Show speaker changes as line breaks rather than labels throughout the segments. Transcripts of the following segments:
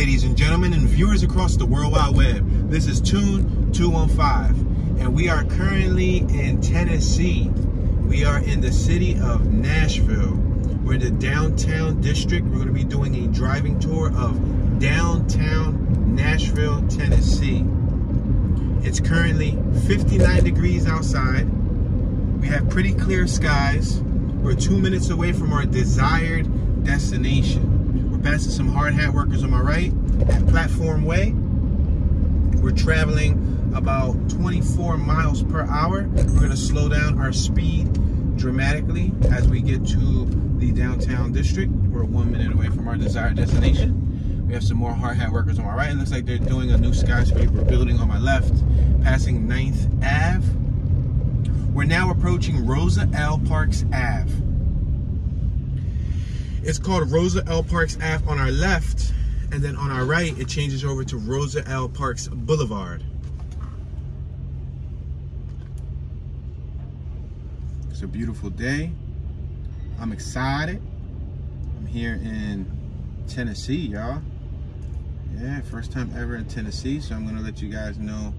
ladies and gentlemen, and viewers across the World Wide Web. This is Tune 215, and we are currently in Tennessee. We are in the city of Nashville. We're in the downtown district. We're going to be doing a driving tour of downtown Nashville, Tennessee. It's currently 59 degrees outside. We have pretty clear skies. We're 2 minutes away from our desired destination. We're passing some hard hat workers on my right at Platform Way. We're traveling about 24 miles per hour. We're going to slow down our speed dramatically as we get to the downtown district. We're 1 minute away from our desired destination. We have some more hard hat workers on my right. It looks like they're doing a new skyscraper building on my left, passing 9th Ave. We're now approaching Rosa L. Parks Ave. It's called Rosa L. Parks Ave on our left, and then on our right, it changes over to Rosa L. Parks Boulevard. It's a beautiful day. I'm excited. I'm here in Tennessee, y'all. Yeah, first time ever in Tennessee, so I'm gonna let you guys know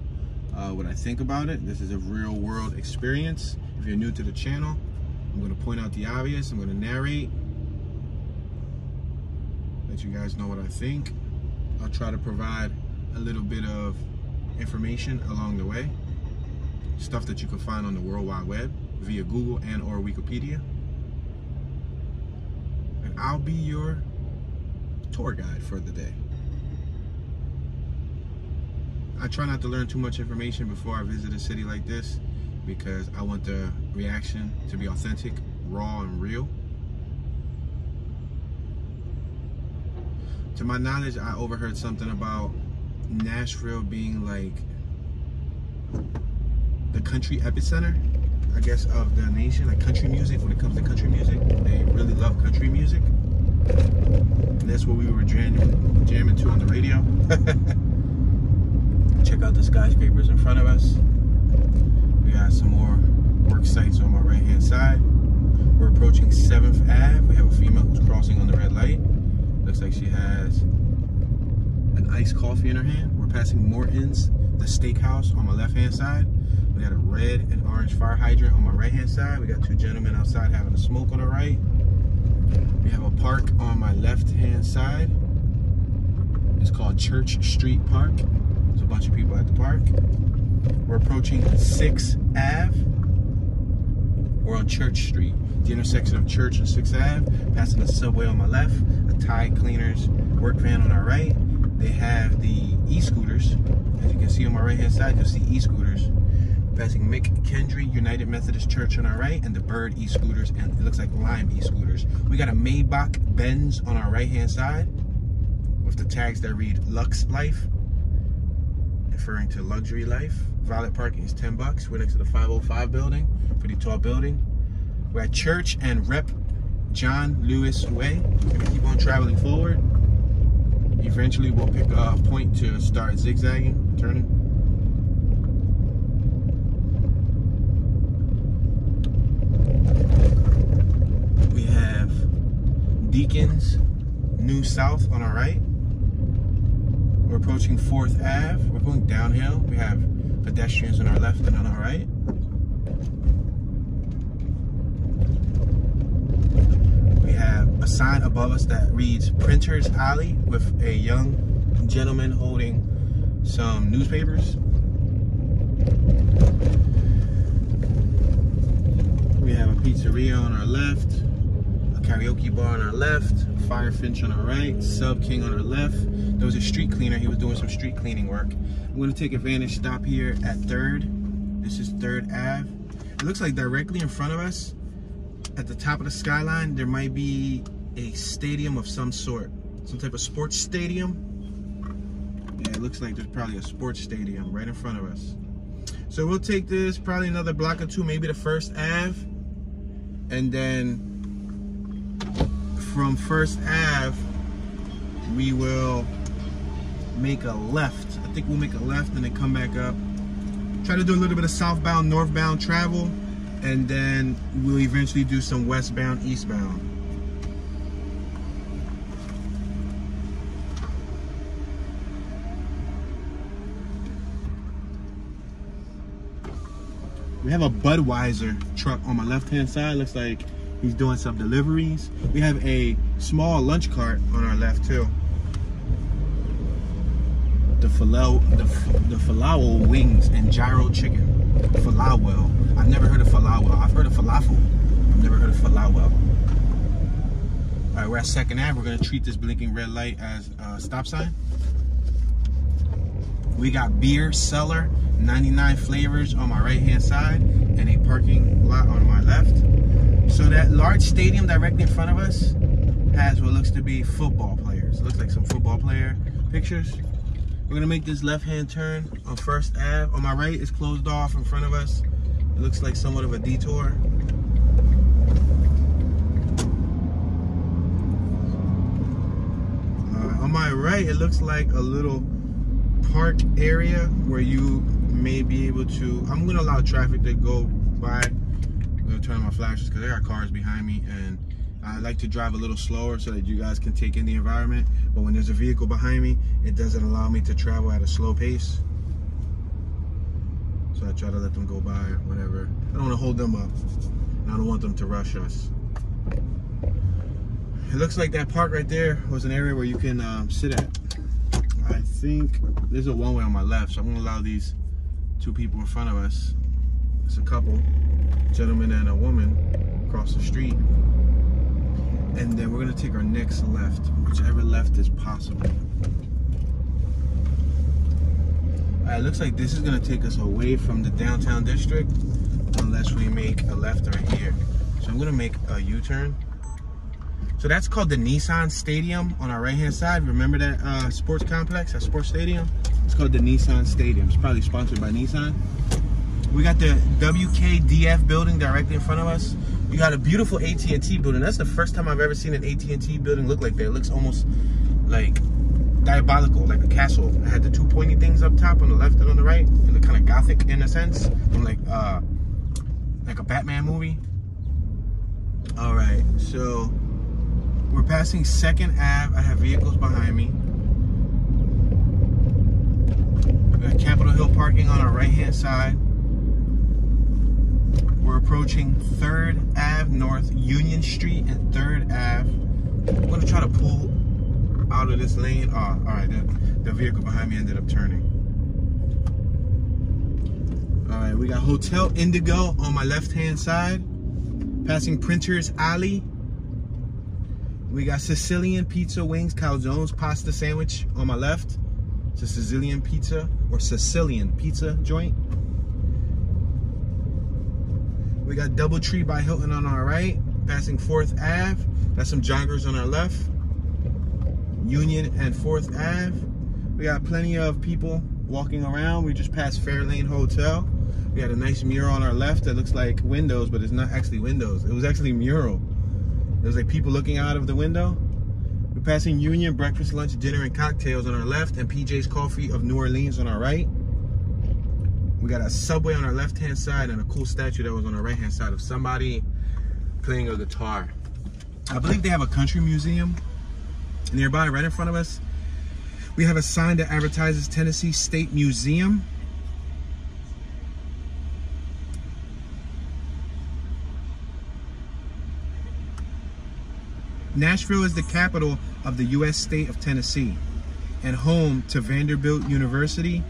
what I think about it. This is a real world experience. If you're new to the channel, I'm gonna point out the obvious. I'm gonna narrate, let you guys know what I think. I'll try to provide a little bit of information along the way. Stuff that you can find on the World Wide Web via Google and or Wikipedia. And I'll be your tour guide for the day. I try not to learn too much information before I visit a city like this because I want the reaction to be authentic, raw, and real. To my knowledge, I overheard something about Nashville being like the country epicenter, I guess, of the nation, like country music. When it comes to country music, they really love country music. And that's what we were jamming to on the radio. Check out the skyscrapers in front of us. We got some more work sites on my right hand side. We're approaching 7th Ave. We have a female who's crossing on the red light. Looks like she has an iced coffee in her hand. We're passing Morton's, the steakhouse, on my left hand side. We got a red and orange fire hydrant on my right hand side. We got two gentlemen outside having a smoke on the right. We have a park on my left hand side. It's called Church Street Park. There's a bunch of people at the park. We're approaching 6th Ave. We're on Church Street, the intersection of Church and 6th Ave. Passing the subway on my left, a Tide Cleaners work van on our right. They have the e-scooters. As you can see on my right hand side, you'll see e-scooters. Passing Mckendree United Methodist Church on our right, and the Bird e-scooters, and it looks like Lime e-scooters. We got a Maybach Benz on our right hand side with the tags that read Lux Life, referring to luxury life. Valet parking is $10. We're next to the 505 building, pretty tall building. We're at Church and Rep John Lewis Way. We're gonna keep on traveling forward. Eventually we'll pick a point to start zigzagging, turning. We have Deacon's New South on our right. We're approaching 4th Ave. We're going downhill. We have pedestrians on our left and on our right. We have a sign above us that reads Printer's Alley with a young gentleman holding some newspapers. We have a pizzeria on our left, a karaoke bar on our left, Firefinch on our right, Sub King on our left. There was a street cleaner. He was doing some street cleaning work. I'm going to take advantage, stop here at 3rd. This is 3rd Ave. It looks like directly in front of us, at the top of the skyline, there might be a stadium of some sort. Some type of sports stadium. Yeah, it looks like there's probably a sports stadium right in front of us. So we'll take this probably another block or two, maybe the 1st Ave. And then from 1st Ave, we will make a left. I think we'll make a left and then come back up. Try to do a little bit of southbound, northbound travel, and then we'll eventually do some westbound, eastbound. We have a Budweiser truck on my left-hand side. Looks like he's doing some deliveries. We have a small lunch cart on our left too. The falafel wings and gyro chicken. Falafel. I've never heard of falafel. I've heard of falafel. I've never heard of falafel. All right, we're at 2nd Ave. We're gonna treat this blinking red light as a stop sign. We got beer cellar, 99 flavors on my right-hand side, and a parking lot on my left. So that large stadium directly in front of us has what looks to be football players. It looks like some football player pictures. We're gonna make this left-hand turn on 1st Ave. On my right, it's closed off in front of us. It looks like somewhat of a detour. On my right, it looks like a little park area where you may be able to, I'm gonna allow traffic to go by. I'm gonna turn on my flashes because there are cars behind me, and I like to drive a little slower so that you guys can take in the environment. But when there's a vehicle behind me, it doesn't allow me to travel at a slow pace. So I try to let them go by or whatever. I don't want to hold them up, and I don't want them to rush us. It looks like that park right there was an area where you can sit at. I think there's a one-way on my left, so I'm gonna allow these two people in front of us. It's a couple, gentleman and a woman, across the street. And then we're gonna take our next left, whichever left is possible. It looks like this is gonna take us away from the downtown district, unless we make a left right here. So I'm gonna make a U-turn. So that's called the Nissan Stadium on our right-hand side. Remember that sports complex, that sports stadium? It's called the Nissan Stadium. It's probably sponsored by Nissan. We got the WKDF building directly in front of us. We got a beautiful AT&T building. That's the first time I've ever seen an AT&T building look like that. It looks almost like diabolical, like a castle. It had the two pointy things up top on the left and on the right. It looked kind of gothic in a sense, from like a Batman movie. All right, so we're passing 2nd Ave. I have vehicles behind me. We got Capitol Hill parking on our right-hand side. We're approaching 3rd Ave North, Union Street and 3rd Ave. I'm gonna try to pull out of this lane. Oh, all right, the vehicle behind me ended up turning. All right, we got Hotel Indigo on my left-hand side. Passing Printers Alley. We got Sicilian Pizza, Wings, Calzones, Pasta Sandwich on my left. It's a Sicilian pizza or Sicilian pizza joint. We got Doubletree by Hilton on our right. Passing 4th Ave. That's some joggers on our left. Union and 4th Ave. We got plenty of people walking around. We just passed Fairlane Hotel. We got a nice mural on our left that looks like windows, but it's not actually windows. It was actually mural. There's like people looking out of the window. We're passing Union, breakfast, lunch, dinner, and cocktails on our left, and PJ's Coffee of New Orleans on our right. We got a Subway on our left-hand side and a cool statue that was on our right-hand side of somebody playing a guitar. I believe they have a country museum nearby, right in front of us. We have a sign that advertises Tennessee State Museum. Nashville is the capital of the U.S. state of Tennessee and home to Vanderbilt University.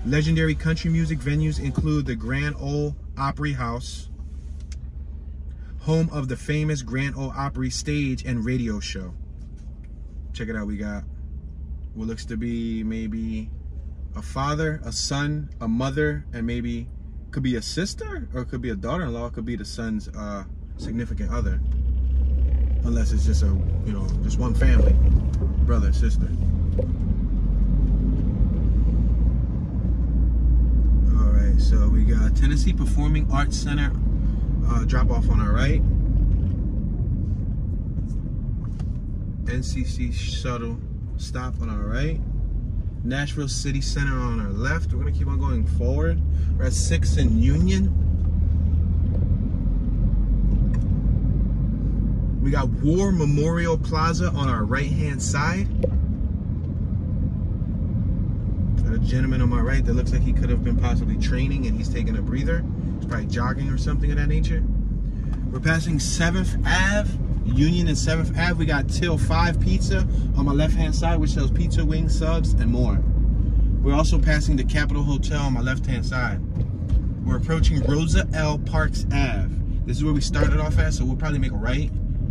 Legendary country music venues include the Grand Ole Opry House, home of the famous Grand Ole Opry stage and radio show. Check it out, we got what looks to be maybe a father, a son, a mother, and maybe could be a sister or it could be a daughter-in-law. It could be the son's significant other. Unless it's just just one family, brother, sister. All right, so we got Tennessee Performing Arts Center drop off on our right. NCC shuttle stop on our right. Nashville City Center on our left. We're gonna keep on going forward. We're at 6th and Union. We got War Memorial Plaza on our right-hand side. a gentleman on my right that looks like he could have been possibly training and he's taking a breather. He's probably jogging or something of that nature. We're passing 7th Ave, Union and 7th Ave. We got Till 5 Pizza on my left-hand side, which sells pizza, wings, subs, and more. We're also passing the Capitol Hotel on my left-hand side. We're approaching Rosa L. Parks Ave. This is where we started off at, so we'll probably make a right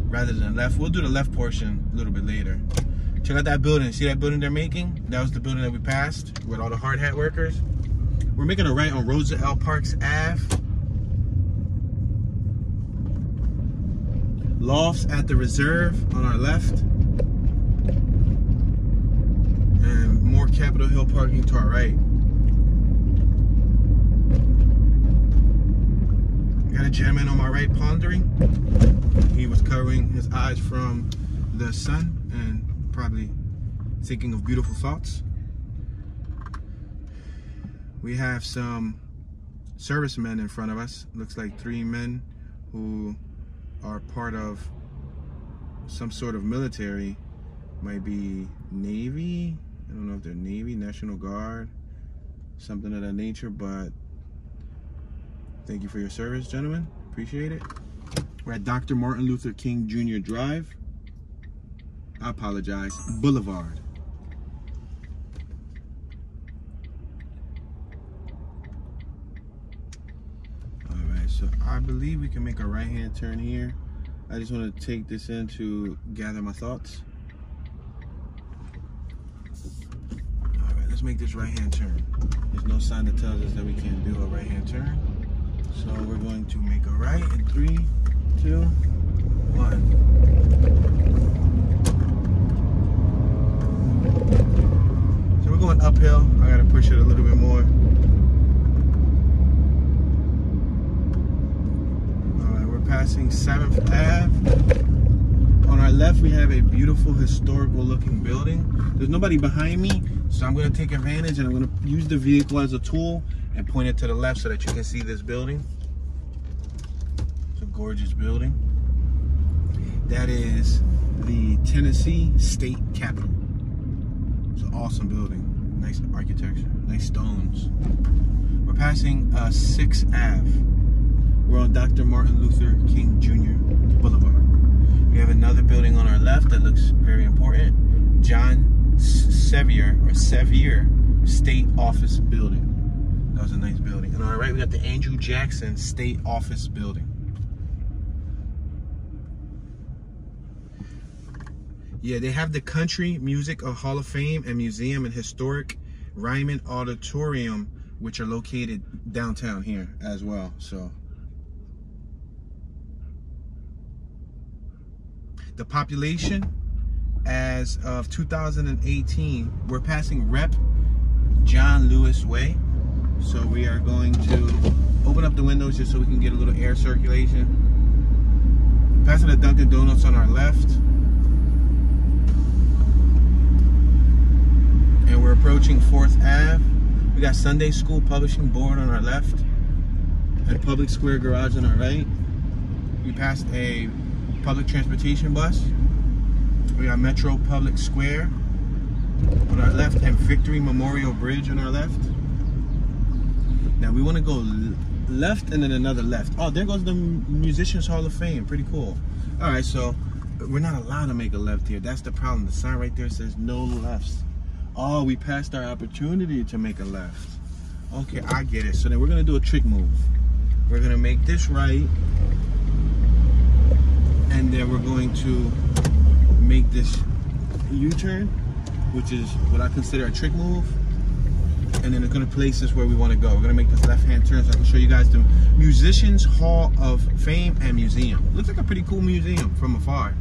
rather than left. We'll do the left portion a little bit later. Check out that building. See that building they're making? That was the building that we passed with all the hard hat workers. We're making a right on Rosa L. Parks Ave. Lofts at the Reserve on our left. And more Capitol Hill parking to our right. Got a gentleman on my right pondering. He was covering his eyes from the sun and probably thinking of beautiful thoughts. We have some servicemen in front of us. Looks like 3 men who are part of some sort of military. Might be Navy. I don't know if they're Navy, National Guard, something of that nature, but thank you for your service, gentlemen. Appreciate it. We're at Dr. Martin Luther King Jr. Drive. I apologize. Boulevard. Alright, so I believe we can make a right-hand turn here. I just want to take this in to gather my thoughts. Alright, let's make this right-hand turn. There's no sign that tells us that we can't do a right-hand turn. So we're going to make a right in 3, 2, 1. So we're going uphill. I gotta push it a little bit more. Alright, we're passing 7th Ave. On our left, we have a beautiful historical looking building. There's nobody behind me, so I'm gonna take advantage and I'm gonna use the vehicle as a tool and point it to the left so that you can see this building. It's a gorgeous building. That is the Tennessee State Capitol. It's an awesome building. Nice architecture, nice stones. We're passing 6th Ave. We're on Dr. Martin Luther King Jr. Boulevard. We have another building on our left that looks very important. John Sevier State Office Building. That was a nice building. And on our right, we got the Andrew Jackson State Office Building. Yeah, they have the Country Music Hall of Fame and Museum and Historic Ryman Auditorium, which are located downtown here as well. So the population as of 2018, we're passing Rep. John Lewis Way. So we are going to open up the windows just so we can get a little air circulation. Passing the Dunkin' Donuts on our left. And we're approaching 4th Ave. We got Sunday School Publishing Board on our left. And Public Square Garage on our right. We passed a public transportation bus. We got Metro Public Square on our left and Victory Memorial Bridge on our left. Now we want to go left and then another left. Oh, there goes the Musicians Hall of Fame. Pretty cool. All right, so we're not allowed to make a left here. That's the problem. The sign right there says no lefts. Oh, we passed our opportunity to make a left. Okay, I get it. So then we're going to do a trick move. We're going to make this right. And then we're going to make this U-turn, which is what I consider a trick move. And then it's going to place us where we want to go. We're going to make this left-hand turn so I can show you guys the Musicians Hall of Fame and Museum. Looks like a pretty cool museum from afar.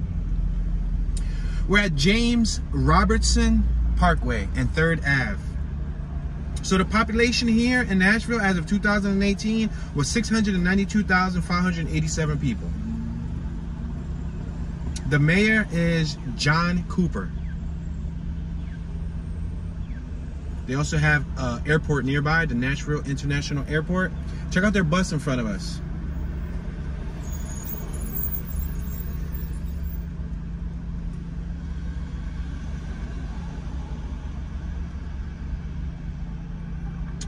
We're at James Robertson Parkway and 3rd Ave. So the population here in Nashville as of 2018 was 692,587 people. The mayor is John Cooper. They also have an airport nearby, the Nashville International Airport. Check out their bus in front of us.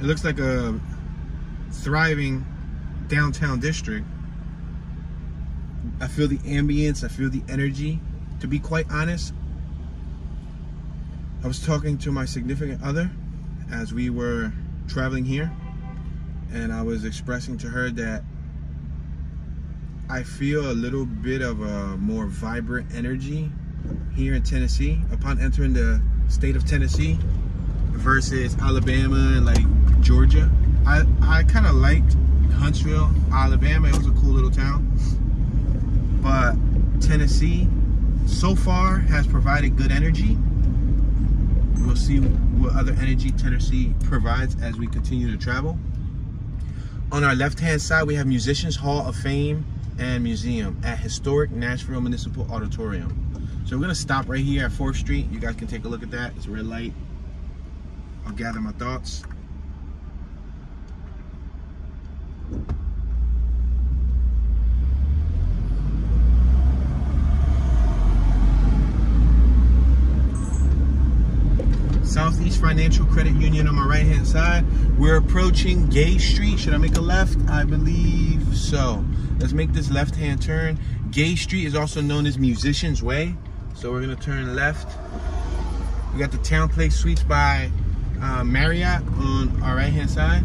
It looks like a thriving downtown district. I feel the ambience, I feel the energy. To be quite honest, I was talking to my significant other as we were traveling here, and I was expressing to her that I feel a little bit of a more vibrant energy here in Tennessee upon entering the state of Tennessee versus Alabama and like Georgia. I kind of liked Huntsville, Alabama. It was a cool little town. But Tennessee so far has provided good energy. We'll see what other energy Tennessee provides as we continue to travel. On our left-hand side, we have Musicians Hall of Fame and Museum at historic Nashville Municipal Auditorium. So we're gonna stop right here at 4th Street. You guys can take a look at that. It's a red light. I'll gather my thoughts. Southeast Financial Credit Union on my right hand side. We're approaching Gay Street. Should I make a left? I believe so. Let's make this left hand turn. Gay Street is also known as Musician's Way. So we're gonna turn left. We got the Town Place Suites by Marriott on our right hand side.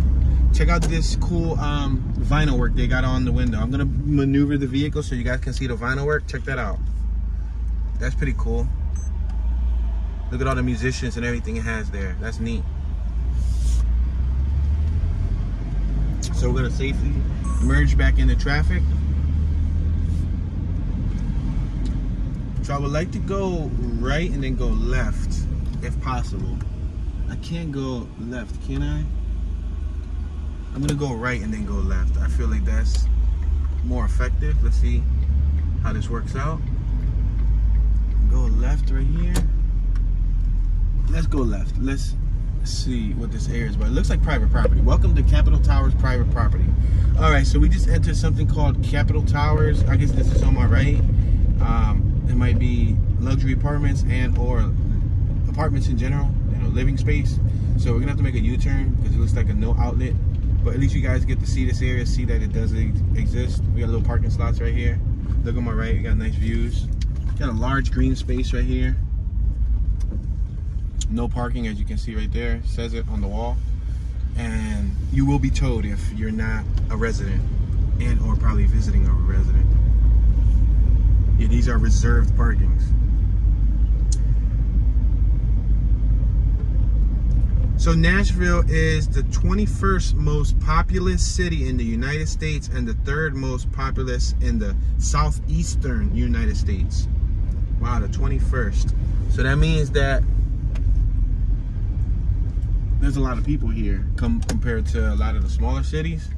Check out this cool vinyl work they got on the window. I'm gonna maneuver the vehicle so you guys can see the vinyl work. Check that out. That's pretty cool. Look at all the musicians and everything it has there. That's neat. So we're gonna safely merge back into traffic. So I would like to go right and then go left, if possible. I can't go left, can I? I'm gonna go right and then go left. I feel like that's more effective. Let's see how this works out. Go left right here. Let's go left. Let's see what this area is about. It looks like private property. Welcome to Capitol Towers private property. All right, so we just entered something called Capitol Towers. I guess this is on my right. It might be luxury apartments and or apartments in general, you know, living space. So we're gonna have to make a U-turn because it looks like a no outlet. But at least you guys get to see this area, see that it does exist. We got little parking slots right here. Look on my right, we got nice views. Got a large green space right here. No parking, as you can see right there. It says it on the wall. And you will be towed if you're not a resident and or probably visiting a resident. Yeah, these are reserved parkings. So Nashville is the 21st most populous city in the United States and the 3rd most populous in the Southeastern United States. Wow, the 21st. So that means that there's a lot of people here compared to a lot of the smaller cities.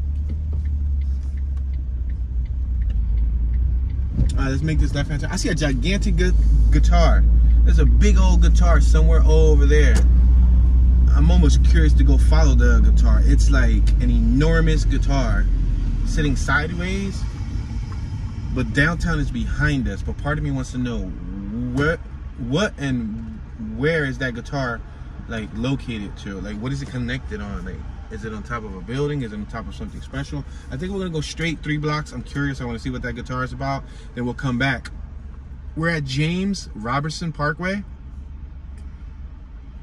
All right, let's make this left hand turn. I see a gigantic guitar. There's a big old guitar somewhere over there. I'm almost curious to go follow the guitar. It's like an enormous guitar sitting sideways, but downtown is behind us. But part of me wants to know what and where is that guitar like located to? Like, what is it connected on? Like, is it on top of a building? Is it on top of something special? I think we're gonna go straight 3 blocks. I'm curious. I want to see what that guitar is about. Then we'll come back. We're at James Robertson Parkway.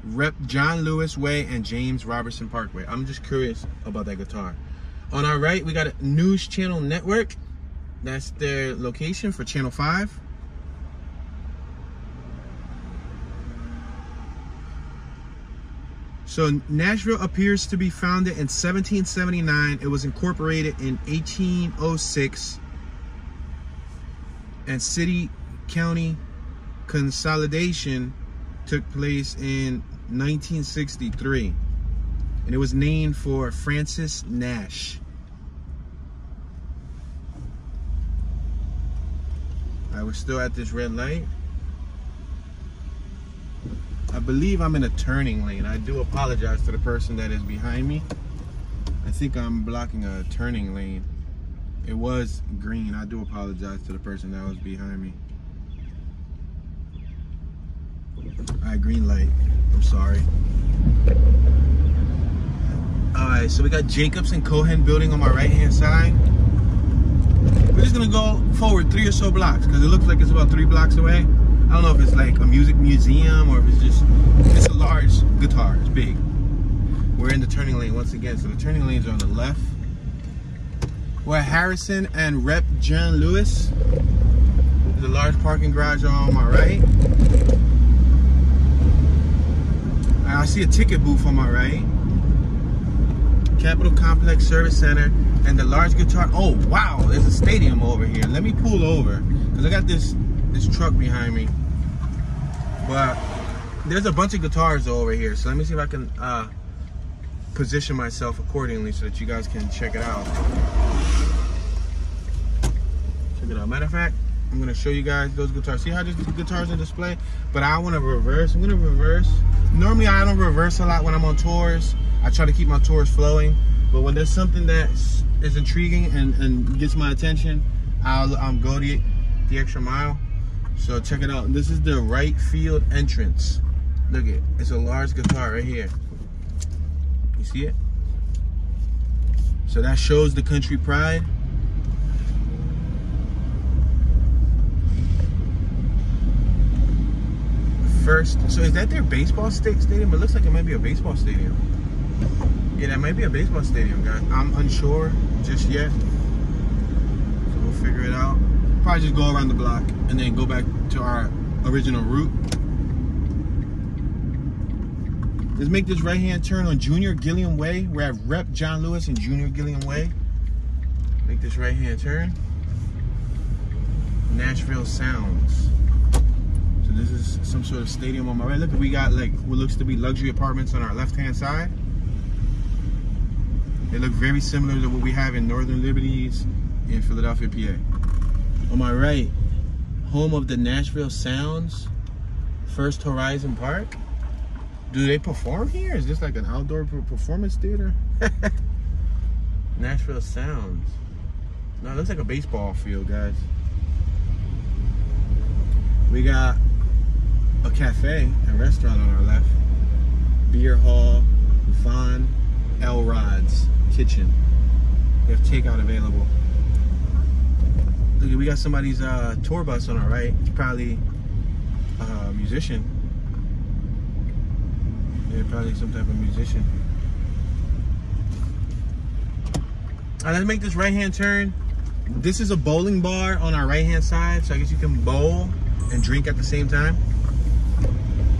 Rep John Lewis Way and James Robertson Parkway. I'm just curious about that guitar. On our right, we got a News Channel Network. That's their location for Channel 5. So Nashville appears to be founded in 1779. It was incorporated in 1806. And city-county consolidation took place in 1963, and it was named for Francis Nash. I was still at this red light. I believe I'm in a turning lane. I do apologize to the person that is behind me. I think I'm blocking a turning lane. It was green. I do apologize to the person that was behind me. All right, green light. I'm sorry. Alright, so we got Jacobs and Cohen building on my right hand side. We're just gonna go forward 3 or so blocks because it looks like it's about 3 blocks away. I don't know if it's like a music museum or if it's a large guitar, it's big. We're in the turning lane once again, so the turning lanes are on the left. We're at Harrison and Rep. John Lewis. There's a large parking garage on my right. I see a ticket booth on my right. Capitol Complex Service Center and the large guitar. Oh wow, there's a stadium over here. Let me pull over because I got this truck behind me. But there's a bunch of guitars over here, so let me see if I can position myself accordingly so that you guys can check it out. Check it out. Matter of fact, I'm gonna show you guys those guitars. See how these guitars are displayed? But I want to reverse. I'm gonna reverse. Normally I don't reverse a lot when I'm on tours. I try to keep my tours flowing, but when there's something that is intriguing and gets my attention, I'll go the extra mile. So check it out. This is the right field entrance. Look it. It's a large guitar right here. You see it? So that shows the country pride. First, so is that their baseball stadium? It looks like it might be a baseball stadium. Yeah, that might be a baseball stadium, guys. I'm unsure just yet. So we'll figure it out. Probably just go around the block and then go back to our original route. Let's make this right-hand turn on Junior Gilliam Way. We're at Rep. John Lewis and Junior Gilliam Way. Make this right-hand turn. Nashville Sounds. So this is some sort of stadium on my right. Look, we got like what looks to be luxury apartments on our left-hand side. They look very similar to what we have in Northern Liberties in Philadelphia, PA. On my right, home of the Nashville Sounds, First Horizon Park. Do they perform here? Is this like an outdoor performance theater? Nashville Sounds. No, it looks like a baseball field, guys. We got a cafe and restaurant on our left. Beer hall, Vaughn, Elrod's Kitchen. We have takeout available. Look, we got somebody's tour bus on our right. It's probably a musician. Yeah, probably some type of musician. All right, let's make this right-hand turn. This is a bowling bar on our right-hand side, so I guess you can bowl and drink at the same time.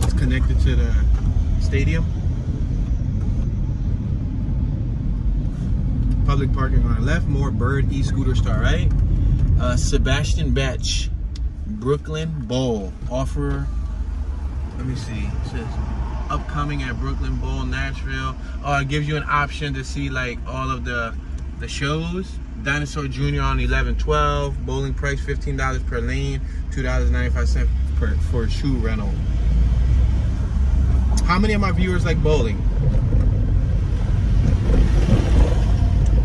It's connected to the stadium. Public parking on our left, more Bird e-scooters to our right. Sebastian Batch, Brooklyn Bowl. Offer, let me see, it says upcoming at Brooklyn Bowl, Nashville. Oh, it gives you an option to see like all of the shows. Dinosaur Jr. on 11/12. Bowling price $15 per lane, $2.95 for a shoe rental. How many of my viewers like bowling?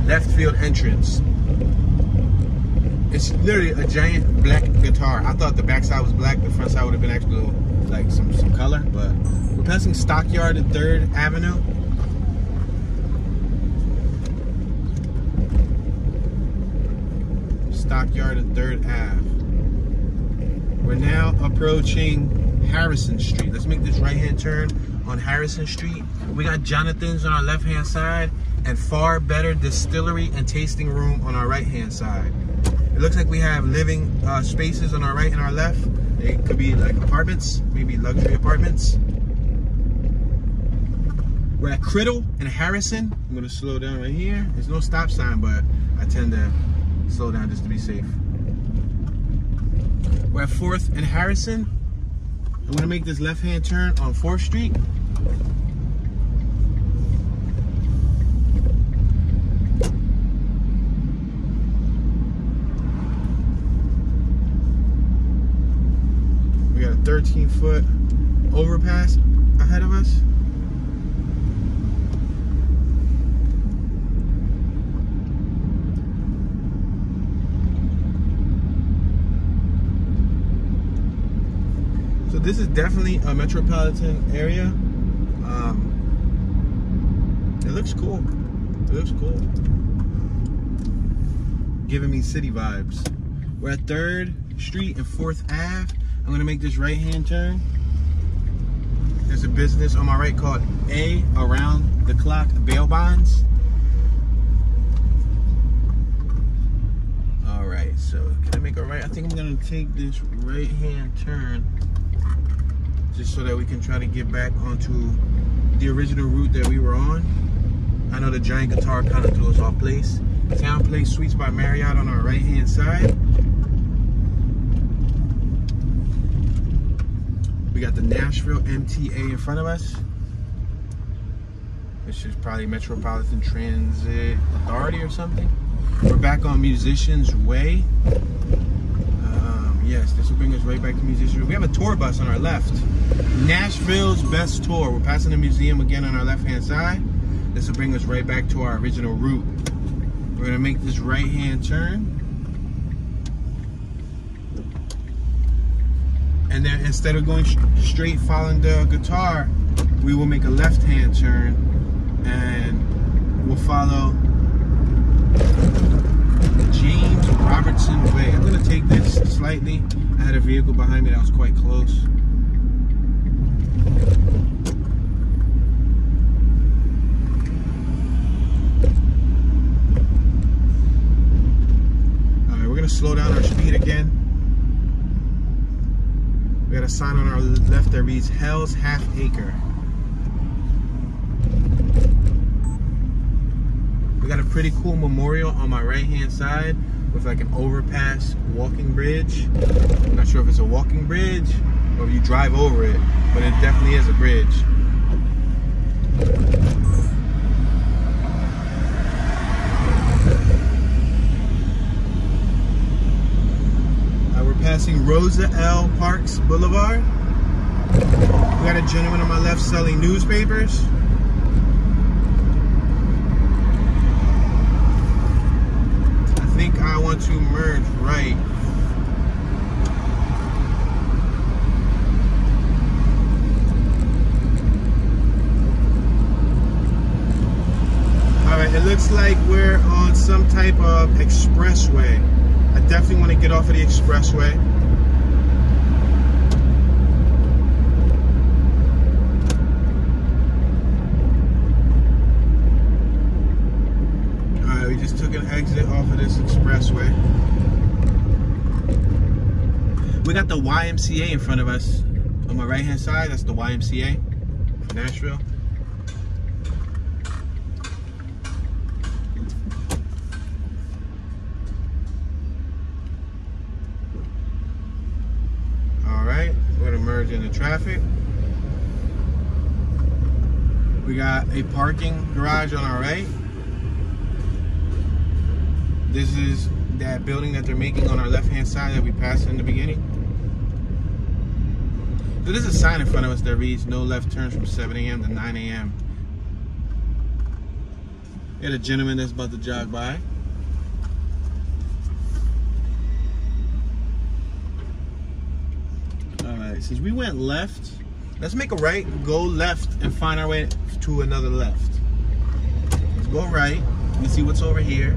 Left field entrance. It's literally a giant black guitar. I thought the back side was black, the front side would have been actually like some color, but we're passing Stockyard and 3rd Avenue. Stockyard and 3rd Ave. We're now approaching Harrison Street. Let's make this right-hand turn on Harrison Street. We got Jonathan's on our left-hand side and Far Better Distillery and Tasting Room on our right-hand side. It looks like we have living spaces on our right and our left. They could be like apartments, maybe luxury apartments. We're at Criddle in Harrison. I'm gonna slow down right here. There's no stop sign, but I tend to slow down just to be safe. We're at 4th and Harrison. I'm gonna make this left-hand turn on 4th Street. We got a 13-foot overpass ahead of us. So this is definitely a metropolitan area. It looks cool. It looks cool. Giving me city vibes. We're at 3rd Street and 4th Ave. I'm gonna make this right-hand turn. There's a business on my right called A Around the Clock Bail Bonds. All right, so can I make a right? I think I'm gonna take this right-hand turn just so that we can try to get back onto the original route that we were on. I know the giant guitar kind of threw us off place. Town Place Suites by Marriott on our right-hand side. We got the Nashville MTA in front of us. This is probably Metropolitan Transit Authority or something. We're back on Musicians Way. Yes, this will bring us right back to Musicians Way. We have a tour bus on our left. Nashville's best tour. We're passing the museum again on our left-hand side. This will bring us right back to our original route. We're gonna make this right-hand turn. And then instead of going straight following the guitar, we will make a left-hand turn and we'll follow James Robertson Way. I'm gonna take this slightly. I had a vehicle behind me that was quite close. Slow down our speed again. We got a sign on our left that reads Hell's Half Acre. We got a pretty cool memorial on my right hand side with like an overpass walking bridge. I'm not sure if it's a walking bridge or if you drive over it, but it definitely is a bridge. Passing Rosa L. Parks Boulevard. We got a gentleman on my left selling newspapers. I think I want to merge right. Alright, it looks like we're on some type of expressway. I definitely want to get off of the expressway. Alright, we just took an exit off of this expressway. We got the YMCA in front of us. On my right hand side, that's the YMCA for Nashville. Merge into traffic. We got a parking garage on our right. This is that building that they're making on our left hand side that we passed in the beginning. So there's a sign in front of us that reads no left turns from 7 a.m. to 9 a.m. We got a gentleman that's about to jog by. Since we went left, let's make a right, go left, and find our way to another left. Let's go right. Let me see what's over here.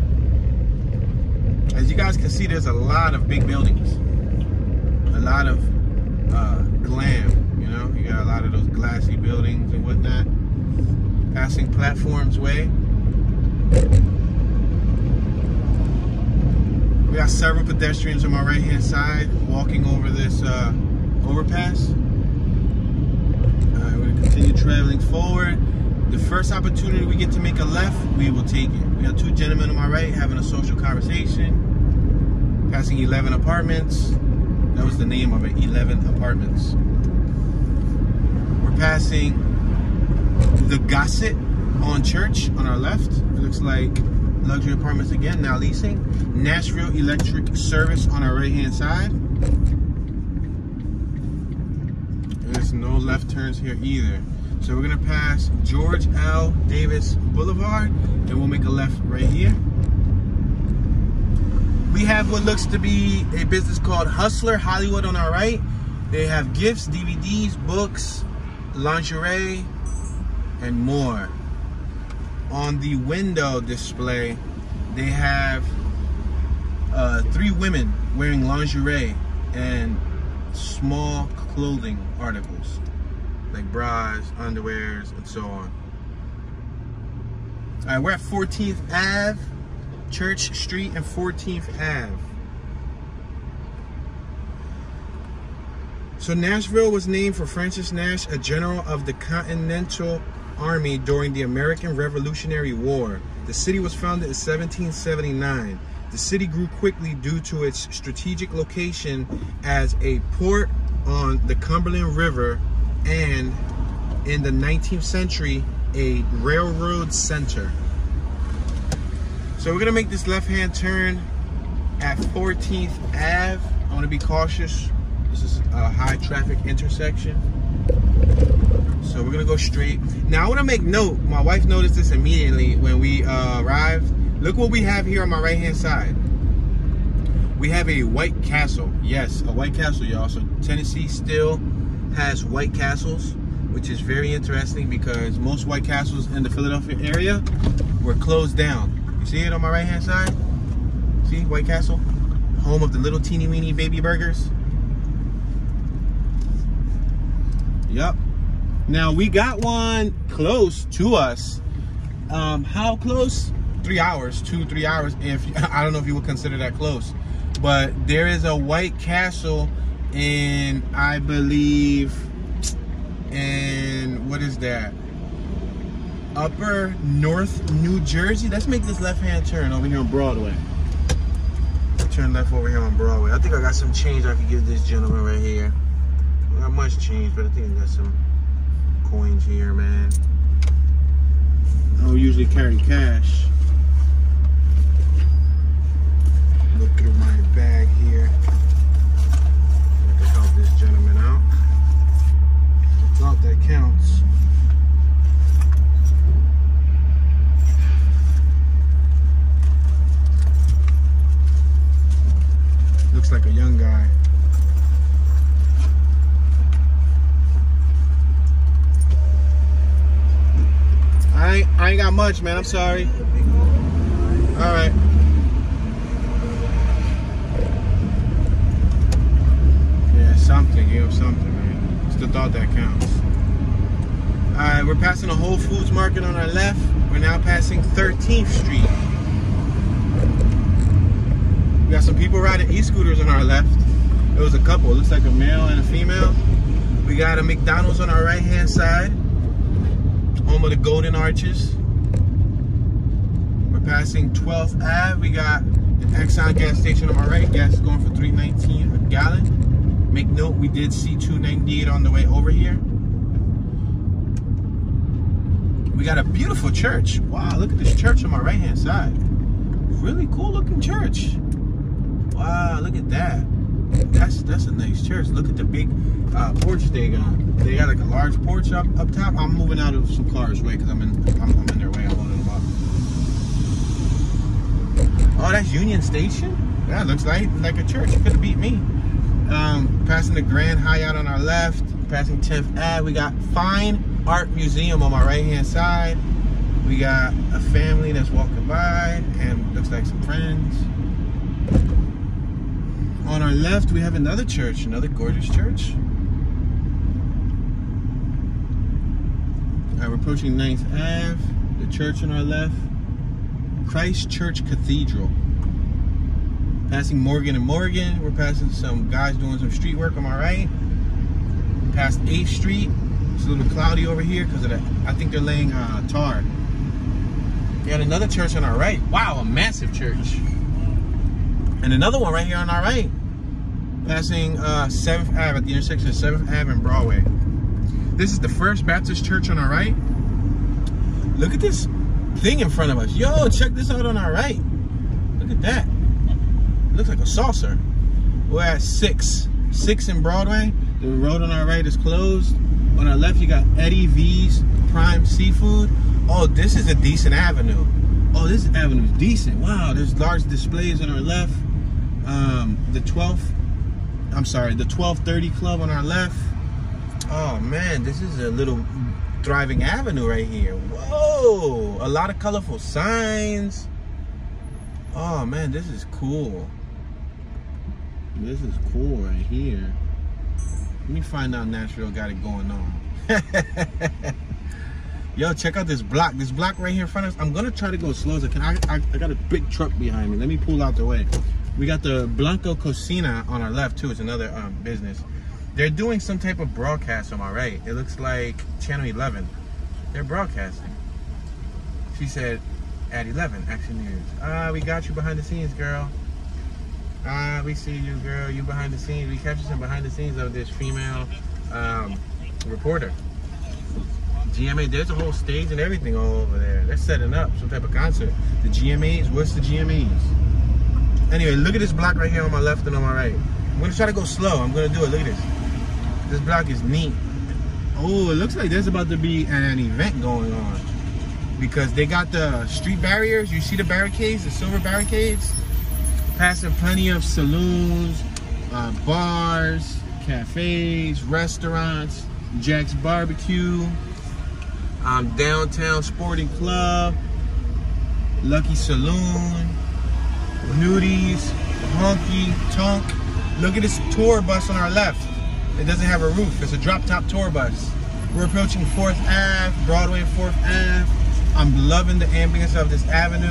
As you guys can see, there's a lot of big buildings. A lot of glam, you know? You got a lot of those glassy buildings and whatnot. Passing Platforms Way. We got several pedestrians on my right-hand side walking over this overpass. Alright, we're gonna continue traveling forward. The first opportunity we get to make a left, we will take it. We got two gentlemen on my right having a social conversation. Passing 11 apartments. That was the name of it, 11 apartments. We're passing the Gossett on Church on our left. It looks like luxury apartments again, now leasing. Nashville Electric Service on our right hand side. There's no left turns here either. So we're gonna pass George L. Davis Boulevard and we'll make a left right here. We have what looks to be a business called Hustler Hollywood on our right. They have gifts, DVDs, books, lingerie, and more. on the window display, they have 3 women wearing lingerie and small clothing articles like bras, underwears, and so on. All right, we're at 14th Ave, Church Street and 14th Ave. So Nashville was named for Francis Nash, a general of the Continental Army during the American Revolutionary War. The city was founded in 1779. The city grew quickly due to its strategic location as a port on the Cumberland River and, in the 19th century, a railroad center. So we're gonna make this left-hand turn at 14th Ave. I wanna be cautious. This is a high traffic intersection. So we're gonna go straight. Now I wanna make note, my wife noticed this immediately when we arrived. Look what we have here on my right-hand side. We have a White Castle. Yes, a White Castle, y'all. So Tennessee still has White Castles, which is very interesting because most White Castles in the Philadelphia area were closed down. You see it on my right-hand side? See, White Castle? Home of the little teeny weeny baby burgers. Yep. Now we got one close to us. How close? 3 hours, 2-3 hours. If I don't know if you would consider that close, but there is a White Castle in, I believe, in, what is that? Upper North New Jersey. Let's make this left-hand turn over here on Broadway. Turn left over here on Broadway. I think I got some change I could give this gentleman right here. Not much change, but I think I got some coins here, man. I don't usually carry cash. Look through my bag here. I can help this gentleman out. I thought that counts. Looks like a young guy. I ain't got much, man. I'm sorry. All right. Yeah, something. Give him something, man. Still thought that counts. All right, we're passing a Whole Foods Market on our left. We're now passing 13th Street. We got some people riding e-scooters on our left. There was a couple. It looks like a male and a female. We got a McDonald's on our right-hand side. Home of the Golden Arches. We're passing 12th Ave. We got the Exxon gas station on my right. Gas is going for $3.19 a gallon. Make note, we did see $2.98 on the way over here. We got a beautiful church. Wow, look at this church on my right-hand side. Really cool looking church. Wow, look at that. That's a nice church. Look at the big porch they got. They got like a large porch up top. I'm moving out of some cars' way because I'm in their way. I'm holding them up. Oh, that's Union Station. That looks like a church. You could have beat me. Passing the Grand Hyatt on our left. Passing 10th Ave. We got Fine Art Museum on my right-hand side. We got a family that's walking by and looks like some friends. On our left, we have another church, another gorgeous church. All right, we're approaching 9th Ave, the church on our left, Christ Church Cathedral. Passing Morgan and Morgan, we're passing some guys doing some street work on my right. Past 8th Street, it's a little cloudy over here because of that. I think they're laying tar. We got another church on our right. Wow, a massive church. And another one right here on our right. Passing 7th Ave at the intersection of 7th Ave and Broadway. This is the First Baptist Church on our right. Look at this thing in front of us. Yo, check this out on our right. Look at that. It looks like a saucer. We're at 6 in Broadway. The road on our right is closed. On our left, you got Eddie V's Prime Seafood. Oh, this is a decent avenue. Oh, this avenue is decent. Wow, there's large displays on our left. The 1230 Club on our left. Oh man, this is a little thriving avenue right here. Whoa, a lot of colorful signs. Oh man, this is cool. This is cool right here. Let me find out Nashville got it going on. Yo, check out this block. This block right here in front of us. I'm gonna try to go as slow as I can. I got a big truck behind me. Let me pull out the way. We got the Blanco Cocina on our left too. It's another business. They're doing some type of broadcast on my right. It looks like Channel 11. They're broadcasting. She said at 11, Action News. We got you behind the scenes, girl. We see you, girl. You behind the scenes. We captured some behind the scenes of this female reporter. GMA, there's a whole stage and everything all over there. They're setting up some type of concert. The GMAs, what's the GMAs? Anyway, look at this block right here on my left and on my right. I'm gonna try to go slow. I'm gonna do it. Look at this. This block is neat. Oh, it looks like there's about to be an event going on because they got the street barriers. You see the barricades, the silver barricades? Passing plenty of saloons, bars, cafes, restaurants, Jack's Barbecue, Downtown Sporting Club, Lucky Saloon, Nudies, Honky Tonk. Look at this tour bus on our left. It doesn't have a roof. It's a drop-top tour bus. We're approaching 4th Ave, Broadway and 4th Ave. I'm loving the ambience of this avenue.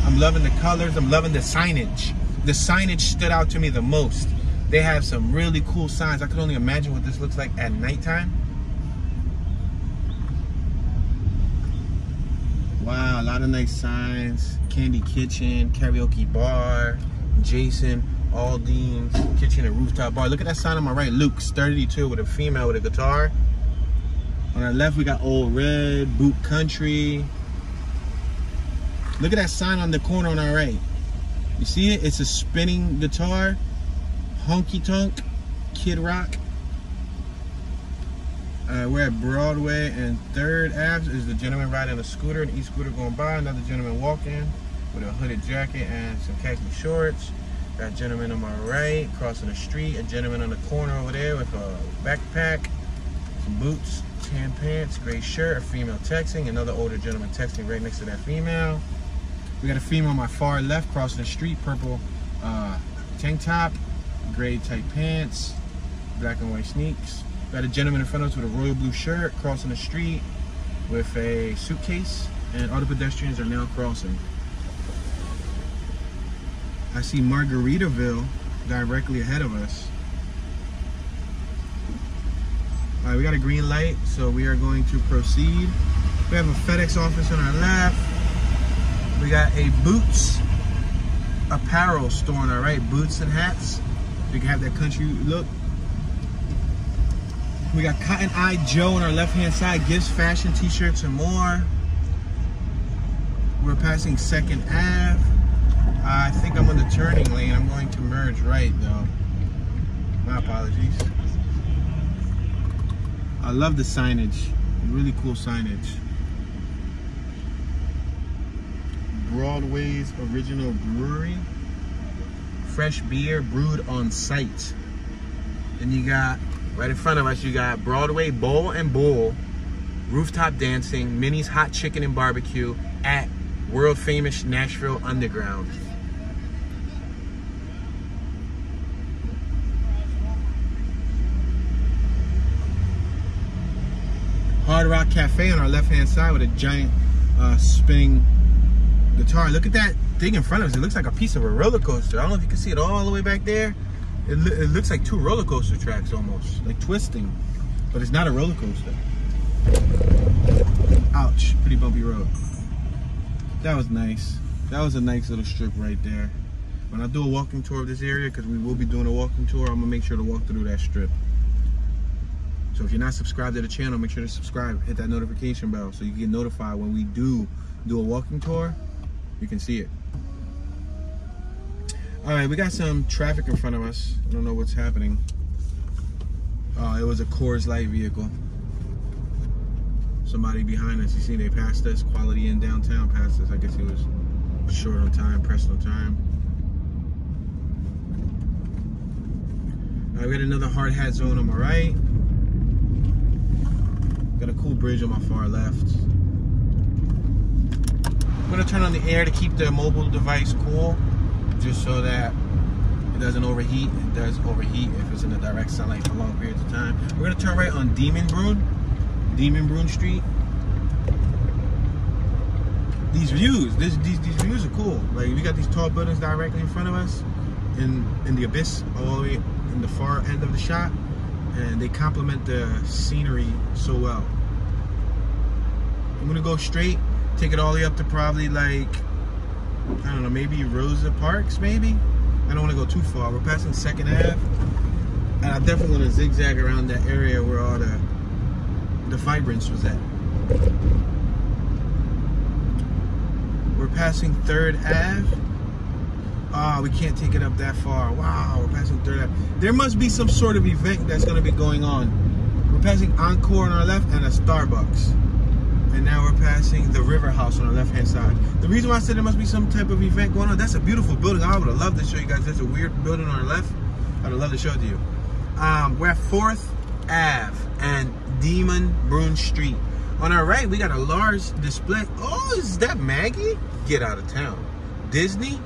I'm loving the colors. I'm loving the signage. The signage stood out to me the most. They have some really cool signs. I could only imagine what this looks like at nighttime. Wow, a lot of nice signs. Candy Kitchen, karaoke bar, Jason, Aldean's Kitchen and Rooftop Bar. Look at that sign on my right, Luke's 32 with a female with a guitar. On our left, we got Old Red, Boot Country. Look at that sign on the corner on our right. You see it? It's a spinning guitar. Honky Tonk, Kid Rock. We're at Broadway and 3rd Ave. Is the gentleman riding a scooter, an e-scooter going by. Another gentleman walking with a hooded jacket and some khaki shorts. Got a gentleman on my right crossing the street. A gentleman on the corner over there with a backpack, some boots, tan pants, gray shirt. A female texting. Another older gentleman texting right next to that female. We got a female on my far left crossing the street. Purple tank top, gray tight pants, black and white sneaks. Got a gentleman in front of us with a royal blue shirt crossing the street with a suitcase, and all the pedestrians are now crossing. I see Margaritaville directly ahead of us. All right, we got a green light, so we are going to proceed. We have a FedEx office on our left. We got a Boots apparel store on our right, boots and hats. You can have that country look. We got Cotton Eye Joe on our left-hand side, gifts, fashion, t-shirts, and more. We're passing 2nd Ave. I think I'm on the turning lane. I'm going to merge right, though. My apologies. I love the signage. Really cool signage. Broadway's original brewery. Fresh beer brewed on site. And you got, right in front of us, you got Broadway Bowl and Bowl, rooftop dancing, Minnie's Hot Chicken and Barbecue at world famous Nashville Underground. Hard Rock Cafe on our left-hand side with a giant spinning guitar. Look at that thing in front of us. It looks like a piece of a roller coaster. I don't know if you can see it all the way back there. It looks like 2 roller coaster tracks almost, like twisting, but it's not a roller coaster. Ouch, pretty bumpy road. That was nice. That was a nice little strip right there. When I do a walking tour of this area, because we will be doing a walking tour, I'm gonna make sure to walk through that strip. So if you're not subscribed to the channel, make sure to subscribe, hit that notification bell so you can get notified when we do a walking tour. You can see it. All right, we got some traffic in front of us. I don't know what's happening. It was a Coors Light vehicle. Somebody behind us, you see they passed us. Quality in downtown passed us. I guess he was short on time, pressed on time. All right, we got another hard hat zone on my right. cool bridge on my far left. I'm gonna turn on the air to keep the mobile device cool, just so that it doesn't overheat. It does overheat if it's in the direct sunlight for long periods of time. We're gonna turn right on Diedrich Street. These views, these views are cool. Like, we got these tall buildings directly in front of us, in the abyss, all the way in the far end of the shot, and they complement the scenery so well. I'm gonna go straight, take it all the way up to probably, like, I don't know, maybe Rosa Parks, maybe? I don't want to go too far. We're passing 2nd Ave, and I definitely want to zigzag around that area where all the vibrance was at. We're passing 3rd Ave. We can't take it up that far. Wow, we're passing 3rd Ave. There must be some sort of event that's going to be going on. We're passing Encore on our left and a Starbucks. And now we're passing the River House on the left-hand side. The reason why I said there must be some type of event going on, that's a beautiful building. I would have loved to show you guys. That's a weird building on our left. I would have loved to show it to you. We're at 4th Ave and Diedrich Street. On our right, we got a large display. Oh, is that Maggie? Get out of town. Disney?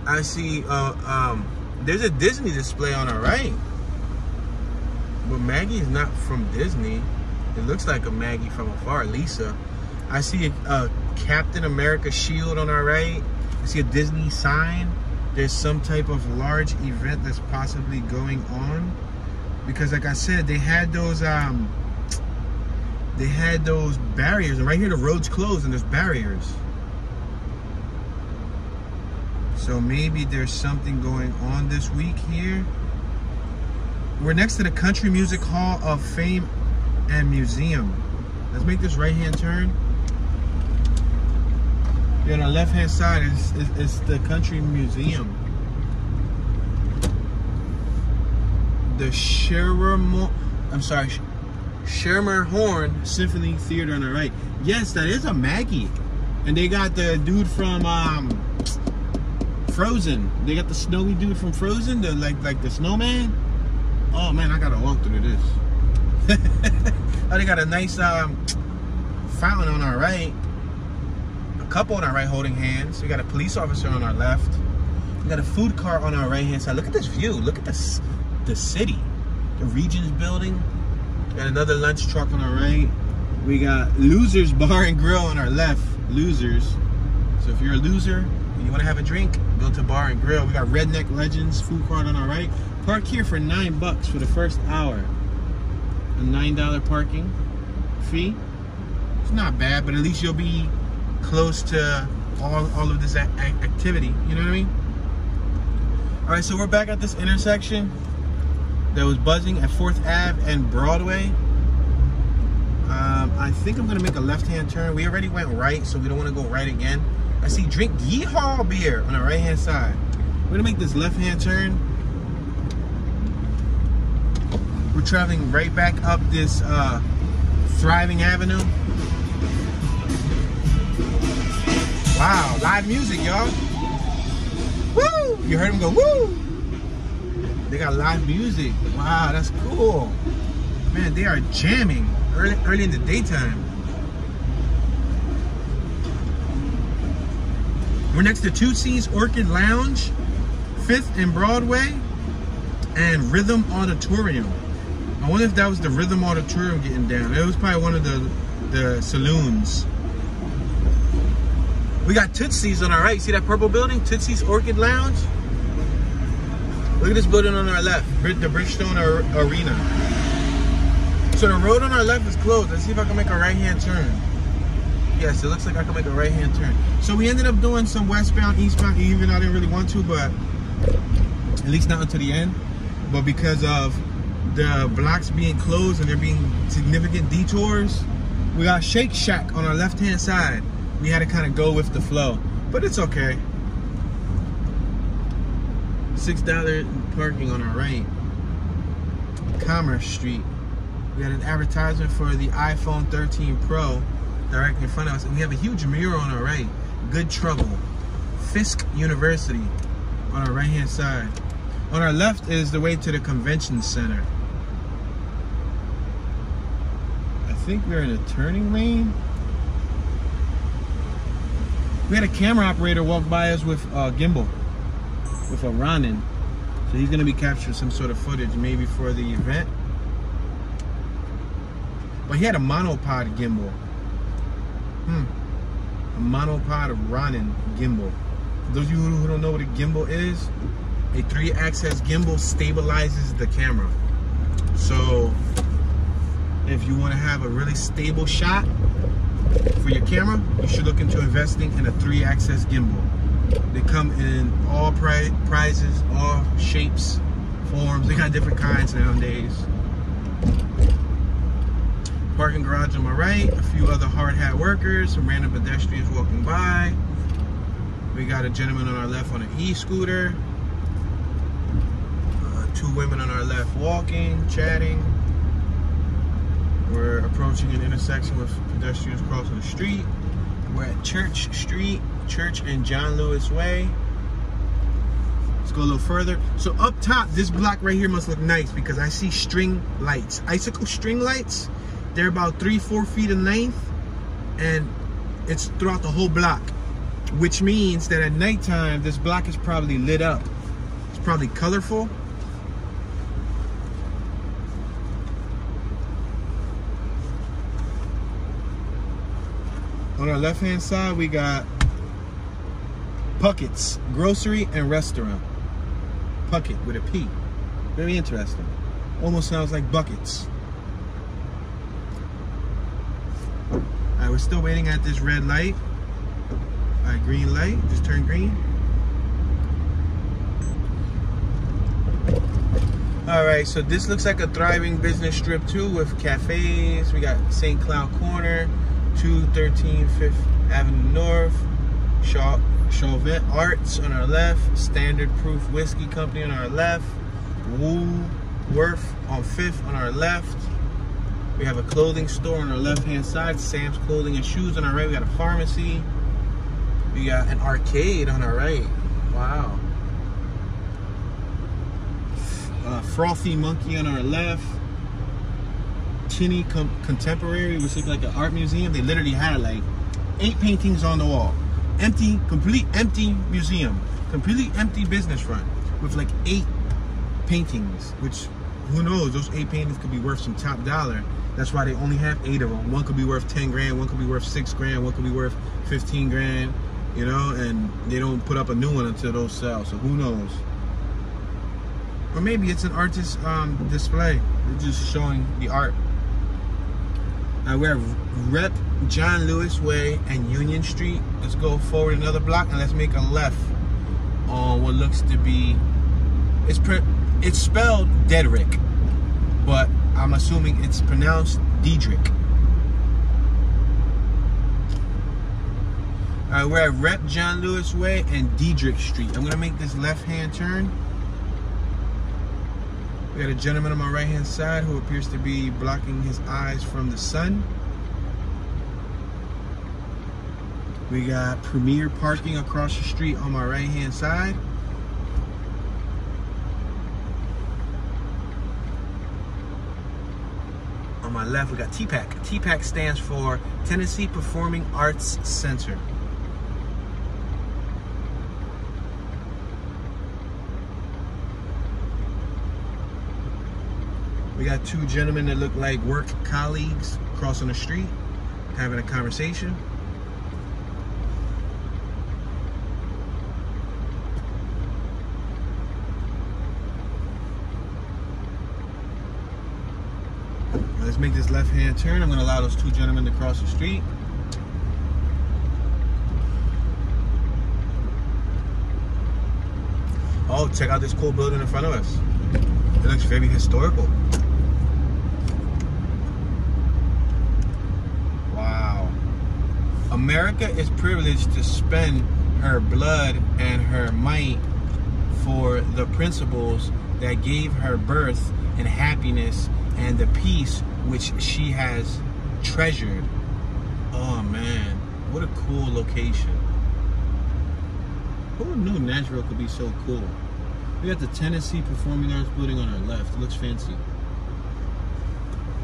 I see, there's a Disney display on our right. But Maggie is not from Disney. It looks like a Maggie from afar, Lisa. I see a Captain America shield on our right. I see a Disney sign. There's some type of large event that's possibly going on. Because like I said, they had those barriers. And right here, the road's closed and there's barriers. So maybe there's something going on this week here. We're next to the Country Music Hall of Fame and Museum. Let's make this right-hand turn. On the left-hand side is the Country Museum. The Schermerhorn Symphony Theater on the right. Yes, that is a Maggie. And they got the dude from Frozen. They got the snowy dude from Frozen, the like the snowman. Oh man, I gotta walk through this. Oh, they got a nice fountain on our right. A couple on our right holding hands. We got a police officer on our left. We got a food cart on our right hand side. Look at this view. Look at this, the city, the Regions building. Got another lunch truck on our right. We got Losers Bar and Grill on our left. Losers. So if you're a loser and you want to have a drink, go to Bar and Grill. We got Redneck Legends food cart on our right. Park here for $9 for the first hour. A $9 parking fee. It's not bad, but at least you'll be close to all of this activity. You know what I mean? All right, so we're back at this intersection that was buzzing at 4th Ave and Broadway. I think I'm gonna make a left-hand turn. We already went right, so we don't want to go right again. I see Drink Yeehaw beer on the right-hand side. We're gonna make this left-hand turn. We're traveling right back up this thriving avenue. Wow, live music, y'all. Woo! You heard him go, woo! They got live music. Wow, that's cool. Man, they are jamming early in the daytime. We're next to Tootsie's Orchid Lounge, 5th and Broadway, and Rhythm Auditorium. I wonder if that was the Rhythm Auditorium getting down. It was probably one of the saloons. We got Tootsie's on our right. See that purple building? Tootsie's Orchid Lounge. Look at this building on our left, the Bridgestone Arena. So the road on our left is closed. Let's see if I can make a right-hand turn. Yes, it looks like I can make a right-hand turn. So we ended up doing some westbound, eastbound, even though I didn't really want to, but at least not until the end. But because of the blocks being closed and there being significant detours, we got Shake Shack on our left-hand side. We had to kind of go with the flow, but it's okay. $6 parking on our right. Commerce Street. We got an advertisement for the iPhone 13 Pro directly in front of us, and we have a huge mural on our right. Good Trouble. Fisk University on our right-hand side. On our left is the way to the convention center. I think we're in a turning lane. We had a camera operator walk by us with a gimbal, with a Ronin. So he's gonna be capturing some sort of footage, maybe for the event. But he had a monopod gimbal. A monopod Ronin gimbal. For those of you who don't know what a gimbal is, a 3-axis gimbal stabilizes the camera. So if you want to have a really stable shot for your camera, you should look into investing in a 3-axis gimbal. They come in all prizes, all shapes, forms. They got different kinds nowadays. Parking garage on my right, a few other hard hat workers, some random pedestrians walking by. We got a gentleman on our left on an e-scooter. 2 women on our left walking, chatting. We're approaching an intersection with pedestrians crossing the street. We're at Church Street, Church and John Lewis Way. Let's go a little further. So up top, this block right here must look nice because I see string lights, icicle string lights. They're about 3-4 feet in length, and it's throughout the whole block, which means that at nighttime, this block is probably lit up. It's probably colorful. On our left-hand side, we got Puckett's Grocery and Restaurant. Puckett with a P. Very interesting. Almost sounds like buckets. Alright, we're still waiting at this red light. Alright, green light. Just turned green. Alright, so this looks like a thriving business strip too, with cafes. We got St. Cloud Corner, 213 Fifth Avenue North, Chauvin Arts on our left, Standard Proof Whiskey Company on our left, Woolworth on 5th on our left. We have a clothing store on our left-hand side, Sam's Clothing and Shoes on our right. We got a pharmacy. We got an arcade on our right. Wow. Frothy Monkey on our left. Chinny Contemporary, which looks like an art museum. They literally had like 8 paintings on the wall. Empty, complete empty museum. Completely empty business front with like 8 paintings, which who knows, those 8 paintings could be worth some top dollar. That's why they only have 8 of them. One could be worth 10 grand, one could be worth 6 grand, one could be worth 15 grand, you know, and they don't put up a new one until those sell, so who knows. Or maybe it's an artist display. They're just showing the art. We're at Rep John Lewis Way and Union Street. Let's go forward another block and let's make a left on what looks to be, it's spelled Diedrich, but I'm assuming it's pronounced Diedrich. Alright, we're at Rep John Lewis Way and Diedrich Street. I'm gonna make this left-hand turn. We got a gentleman on my right-hand side who appears to be blocking his eyes from the sun. We got Premier Parking across the street on my right-hand side. On my left, we got TPAC. TPAC stands for Tennessee Performing Arts Center. We got 2 gentlemen that look like work colleagues crossing the street, having a conversation. Let's make this left-hand turn. I'm going to allow those 2 gentlemen to cross the street. Oh, check out this cool building in front of us. It looks very historical. Wow. America is privileged to spend her blood and her might for the principles that gave her birth and happiness and the peace which she has treasured. Oh man, what a cool location. Who knew Nashville could be so cool? We got the Tennessee Performing Arts building on our left. It looks fancy.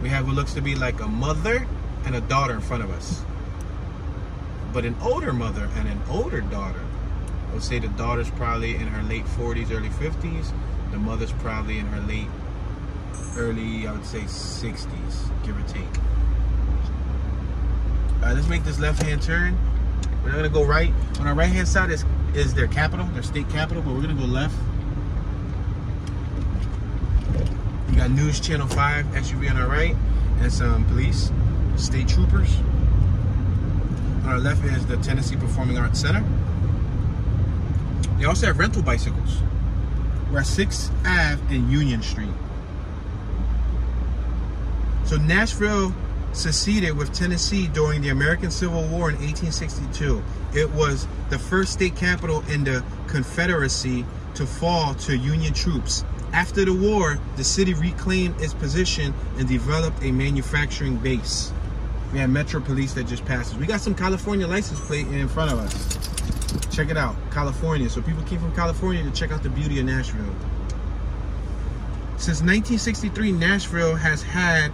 We have what looks to be like a mother and a daughter in front of us. But an older mother and an older daughter. I would say the daughter's probably in her late 40s, early 50s. The mother's probably in her early, I would say 60s, give or take. All right, let's make this left-hand turn. We're gonna go right. On our right-hand side is their capital, their state capital, but we're gonna go left. You got News Channel 5 SUV on our right, and some police, state troopers. On our left is the Tennessee Performing Arts Center. They also have rental bicycles. We're at 6th Ave and Union Street. So Nashville seceded with Tennessee during the American Civil War in 1862. It was the first state capital in the Confederacy to fall to Union troops. After the war, the city reclaimed its position and developed a manufacturing base. We have Metro Police that just passes. We got some California license plate in front of us. Check it out, California. So people came from California to check out the beauty of Nashville. Since 1963, Nashville has had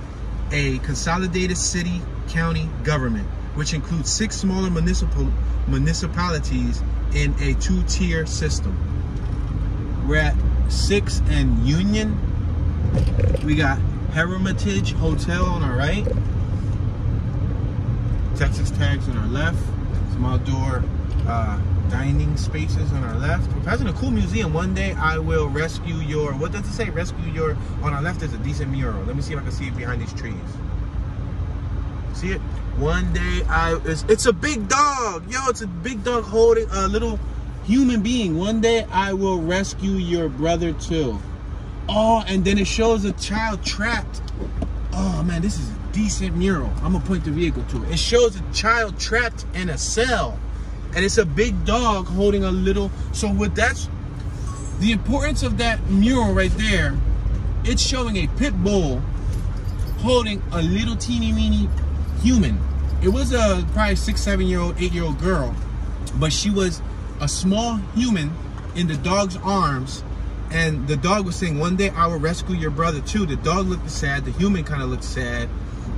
a consolidated city-county government, which includes 6 smaller municipalities in a 2-tier system. We're at 6th and Union. We got Hermitage Hotel on our right. Texas tags on our left. Some outdoor dining spaces on our left. We're passing a cool museum. One day I will rescue your, what does it say? Rescue your, on our left is a decent mural. Let me see if I can see it behind these trees. See it? One day it's a big dog. Yo, it's a big dog holding a little human being. One day I will rescue your brother too. Oh, and then it shows a child trapped. Oh man, this is a decent mural. I'm gonna point the vehicle to it. It shows a child trapped in a cell. And it's a big dog holding a little, so what that's, the importance of that mural right there, it's showing a pit bull holding a little teeny weeny human. It was a probably 6, 7-year-old, 8-year-old girl, but she was a small human in the dog's arms, and the dog was saying, one day I will rescue your brother too. The dog looked sad, the human kind of looked sad,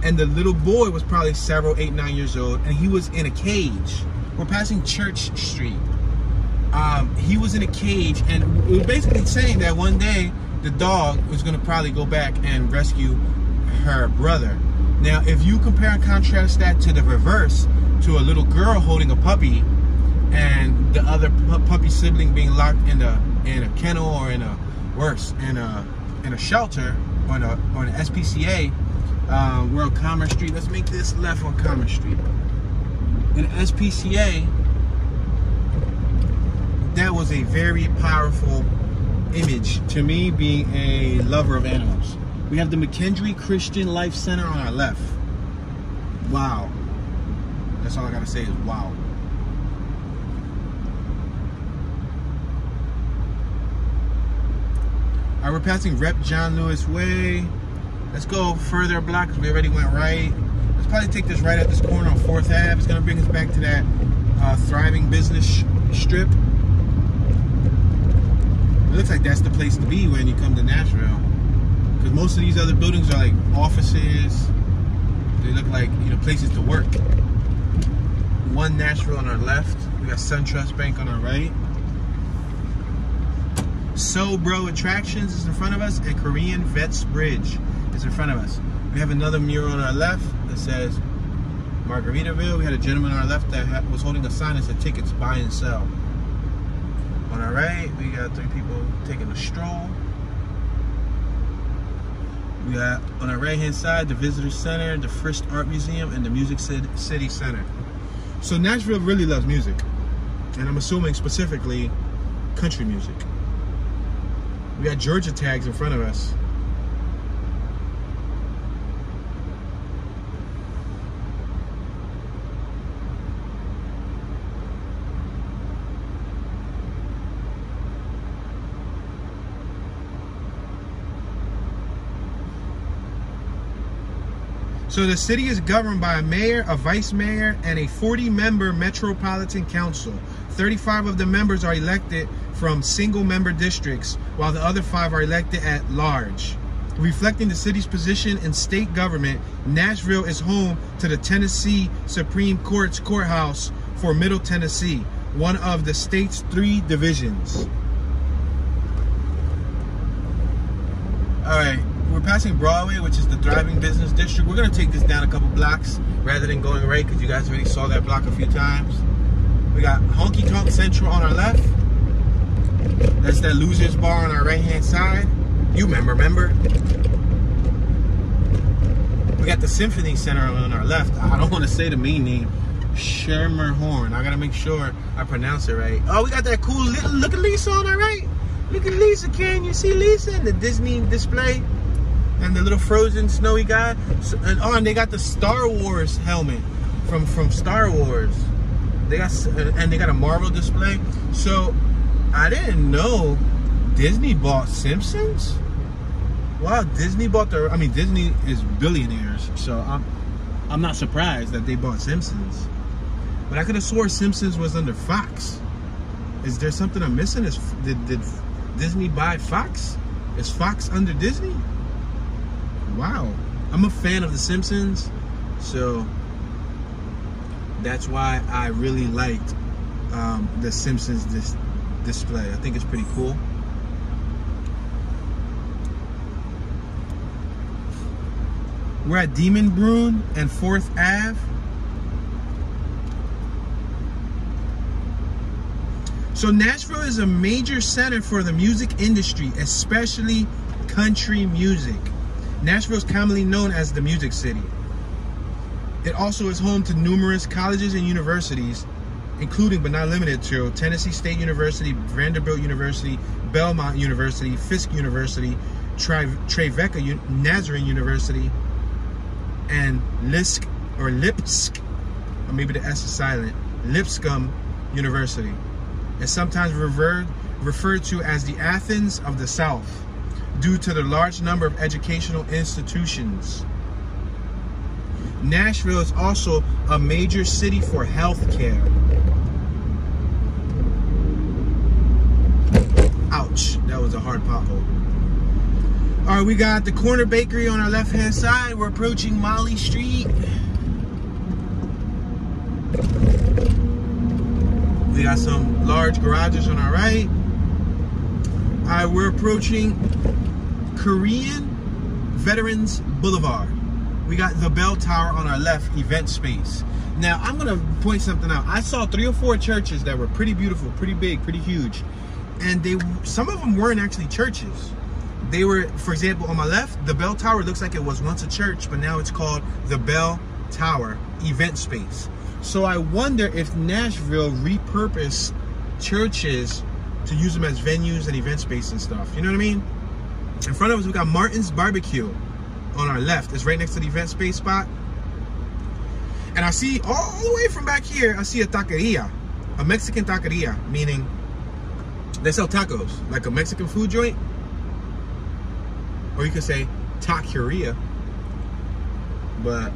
and the little boy was probably several, 8, 9 years old, and he was in a cage. We're passing Church Street. He was in a cage, and it was basically saying that one day the dog was going to probably go back and rescue her brother. Now, if you compare and contrast that to the reverse, to a little girl holding a puppy, and the other puppy sibling being locked in a kennel, or in a shelter, or in an SPCA, we're on Commerce Street. Let's make this left on Commerce Street. In SPCA, that was a very powerful image to me, being a lover of animals. We have the Mckendree Christian Life Center on our left. Wow. That's all I gotta say is wow. Alright, we're passing Rep. John Lewis Way. Let's go further a block because we already went right. Let's probably take this right at this corner on 4th Ave. It's going to bring us back to that thriving business strip. It looks like that's the place to be when you come to Nashville, because most of these other buildings are like offices. They look like, you know, places to work. One Nashville on our left. We got SunTrust Bank on our right. Bro Attractions is in front of us, and Korean Vets Bridge is in front of us. We have another mural on our left that says Margaritaville. We had a gentleman on our left that was holding a sign that said tickets, buy and sell. On our right, we got 3 people taking a stroll. We got on our right hand side the Visitor Center, the Frisch Art Museum, and the Music City Center. So Nashville really loves music, and I'm assuming specifically country music. We got Georgia tags in front of us. So the city is governed by a mayor, a vice mayor, and a 40-member metropolitan council. 35 of the members are elected from single-member districts, while the other 5 are elected at large. Reflecting the city's position in state government, Nashville is home to the Tennessee Supreme Court's courthouse for Middle Tennessee, one of the state's 3 divisions. All right, we're passing Broadway, which is the thriving business district. We're gonna take this down a couple blocks rather than going right, because you guys already saw that block a few times. We got Honky Tonk Central on our left. That's that Loser's Bar on our right-hand side. You remember. We got the Symphony Center on our left. I don't want to say the main name. Schermerhorn. I gotta make sure I pronounce it right. Oh, we got that cool little, look at Lisa on our right. Look at Lisa, can you see Lisa in the Disney display? And the little frozen snowy guy. So, and they got the Star Wars helmet from Star Wars. They got a Marvel display. So I didn't know Disney bought Simpsons. Wow, Disney bought Disney is billionaires, so I'm not surprised that they bought Simpsons. But I could have swore Simpsons was under Fox. Is there something I'm missing? Did Disney buy Fox? Is Fox under Disney? Wow. I'm a fan of The Simpsons, so that's why I really liked the Simpsons display. I think it's pretty cool. We're at Demon Brune and 4th Ave. So Nashville is a major center for the music industry, especially country music. Nashville is commonly known as the Music City. It also is home to numerous colleges and universities, including but not limited to Tennessee State University, Vanderbilt University, Belmont University, Fisk University, Trevecca Nazarene University, and Lipsk, or maybe the S is silent, Lipscomb University. It's sometimes referred to as the Athens of the South due to the large number of educational institutions. Nashville is also a major city for healthcare. Ouch, that was a hard pothole. All right, we got the Corner Bakery on our left-hand side. We're approaching Molly Street. We got some large garages on our right. All right, we're approaching Korean Veterans Boulevard. We got the Bell Tower on our left, event space. Now, I'm gonna point something out. I saw 3 or 4 churches that were pretty beautiful, pretty big, pretty huge. And some of them weren't actually churches. They were, for example, on my left, the Bell Tower looks like it was once a church, but now it's called the Bell Tower event space. So I wonder if Nashville repurposed churches to use them as venues and event space and stuff. You know what I mean? In front of us, we got Martin's Barbecue on our left. It's right next to the event space spot. And I see all the way from back here, I see a taqueria, a Mexican taqueria, meaning they sell tacos, like a Mexican food joint. Or you could say taqueria, but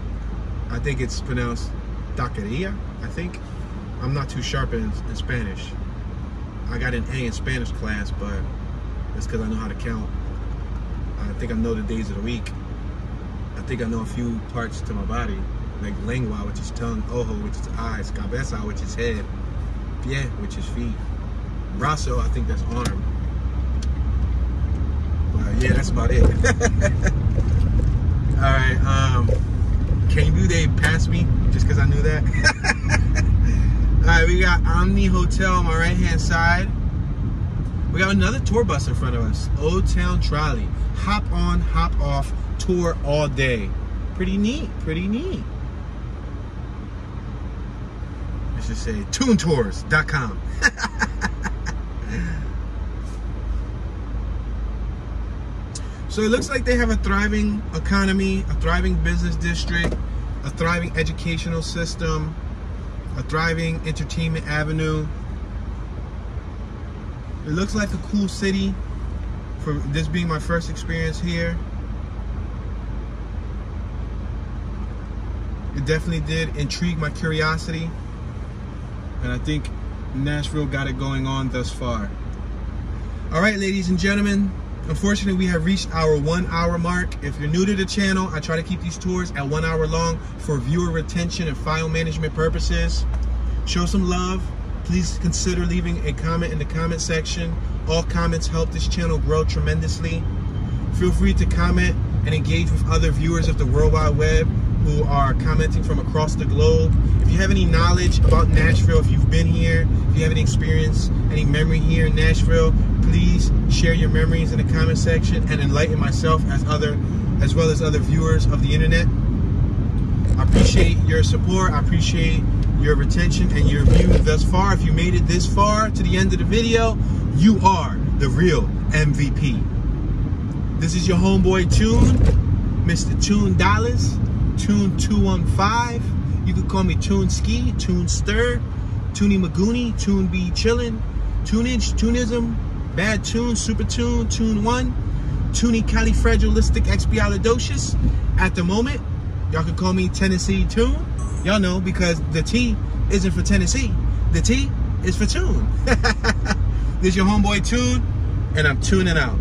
I think it's pronounced taqueria, I think. I'm not too sharp in Spanish. I got an A in Spanish class, but it's because I know how to count. I think I know the days of the week. I think I know a few parts to my body, like lengua, which is tongue, ojo, which is eyes, cabeza, which is head, pie, which is feet, brazo, I think that's arm. Yeah, that's about it. All right, can you believe they passed me just because I knew that? All right, we got Omni Hotel on my right-hand side. We got another tour bus in front of us, Old Town Trolley. Hop on, hop off, tour all day. Pretty neat, pretty neat. Let's just say tunetours.com. So it looks like they have a thriving economy, a thriving business district, a thriving educational system, a thriving entertainment avenue. It looks like a cool city for this being my first experience here. It definitely did intrigue my curiosity, and I think Nashville got it going on thus far. All right, ladies and gentlemen, Unfortunately, we have reached our 1 hour mark. If you're new to the channel, I try to keep these tours at 1 hour long for viewer retention and file management purposes. Show some love. Please consider leaving a comment in the comment section. All comments help this channel grow tremendously. Feel free to comment and engage with other viewers of the World Wide Web who are commenting from across the globe. If you have any knowledge about Nashville, if you've been here, if you have any experience, any memory here in Nashville, please share your memories in the comment section and enlighten myself as well as other viewers of the internet. I appreciate your support. I appreciate your retention and your view thus far. If you made it this far to the end of the video, you are the real MVP. This is your homeboy Tune, Mr. Tune Dollars, Tune 215. You can call me Tune Ski, Tune Stir, Toonie Magooney, Tune Be Chillin', Tunage, Tunism, Bad Tune, Super Tune, Tune 1, Toonie Califragilisticexpialidocious. At the moment, y'all can call me Tennessee Tune. Y'all know because the T isn't for Tennessee. The T is for Tune. This is your homeboy Tune, and I'm tuning out.